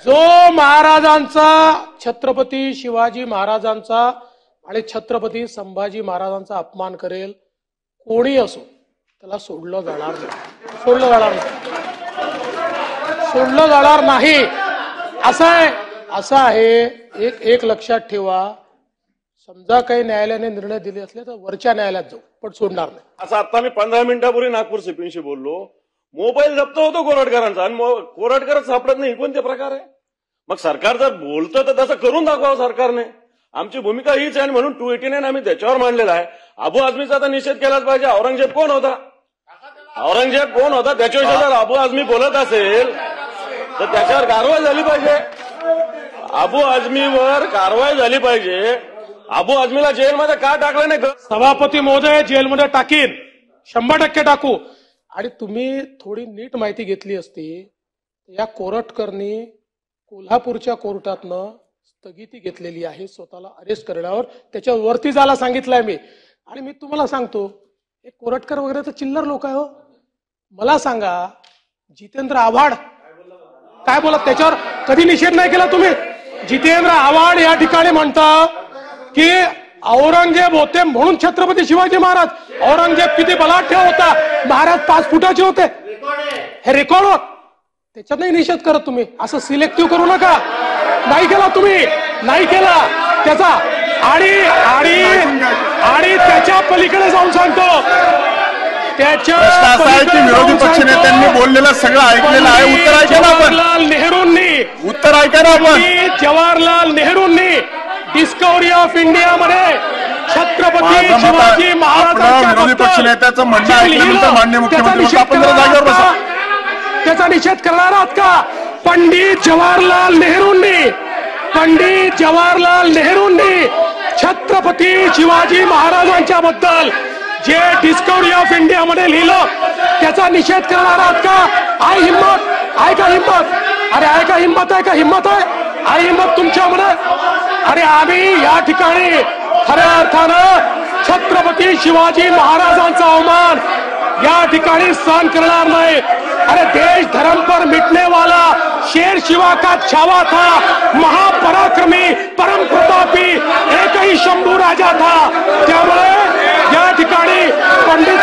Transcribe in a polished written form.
जो महाराजांचा, छत्रपती शिवाजी महाराजांचा आणि छत्रपती संभाजी महाराजांचा अपमान करेल, कोणी असो, त्याला सोडलं जाणार नाही, सोडलं जाणार नाही, सोडलं जाणार नाही. असं आहे. एक लक्षात ठेवा, समजा काही न्यायालयाने निर्णय दिले असले तर वरच्या न्यायालयात जाऊ, पण सोडणार नाही. असं आता मी 15 मिनिटापूर्वी नागपूर सीपीशी बोललो, मोबाईल जप्त होतो कोरटकरांचा आणि कोरटकरच सापडत नाही. कोणते प्रकार आहे? मग सरकार जर बोलतं तर तसं करून दाखवावं सरकारने. आमची भूमिका हीच आहे, म्हणून 289 आम्ही त्याच्यावर मांडलेला आहे. अबू आझमीचा तर निषेध केलाच पाहिजे. औरंगजेब कोण होता? औरंगजेब कोण होता? त्याच्याविषयी जर अबू आझमी बोलत असेल तर त्याच्यावर कारवाई झाली पाहिजे. अबू आझमीवर कारवाई झाली पाहिजे. अबू आझमीला जेलमध्ये का टाकलं नाही? सभापती महोदय, जेलमध्ये टाकीन, 100% टाकू. आणि तुम्ही थोडी नीट माहिती घेतली असती. या कोरटकरनी कोल्हापूरच्या कोर्टातनं स्थगिती घेतलेली आहे स्वतःला अरेस्ट करण्यावर. त्याच्यावरती जायला सांगितलंय मी. आणि मी तुम्हाला सांगतो, हे कोरटकर वगैरे तर चिल्लर लोक आहे हो. मला सांगा, जितेंद्र आव्हाड काय बोलत? त्याच्यावर कधी निषेध नाही केला तुम्ही? जितेंद्र आव्हाड या ठिकाणी म्हणता की औरंगजेब होते म्हणून छत्रपती शिवाजी महाराज. औरंगजेब किती बलाढ्य होता, महाराज 5 फुटाचे होते, हे रेकॉर्ड होत. त्याच्यात नाही निषेध करत तुम्ही. असं सिलेक्टिव्ह करू नका. नाही केला तुम्ही, नाही केला त्याचा. आणि त्याच्या पलीकडे जाऊन सांगतो, त्याच्या विरोधी पक्षनेत्यांनी बोललेलं सगळं ऐकलेलं आहे. उत्तर ऐका ना आपण. उत्तर ऐका ना आपण. जवाहरलाल नेहरूंनी डिस्कवरी ऑफ इंडिया मध्ये छत्रपती शिवाजी महाराजांच्या विरोधी पक्षनेत्याचं म्हणणं ऐकल्यानंतर माननीय मुख्यमंत्री आपण जरा जागेवर बसा. त्याचा निषेध करणार आहात का? पंडित जवाहरलाल नेहरूंनी छत्रपती शिवाजी महाराजांच्या बद्दल जे डिस्कवरी ऑफ इंडिया मध्ये लिहिलं त्याचा निषेध करणार आहात का? आहे हिम्मत? आहे का हिम्मत? अरे आहे का हिम्मत? आहे का हिम्मत? आहे हिम्मत तुमच्यामध्ये? अरे आम्ही या ठिकाणी खऱ्या अर्थानं छत्रपती शिवाजी महाराजांचा अवमान या ठिकाणी सहन करणार नाही. अरे देश धर्म पर मिटने वाला शेर शिवा का छावा था, महापराक्रमी परम प्रतापी एक ही शंभू राजा था. त्यामुळे या ठिकाणी पंडित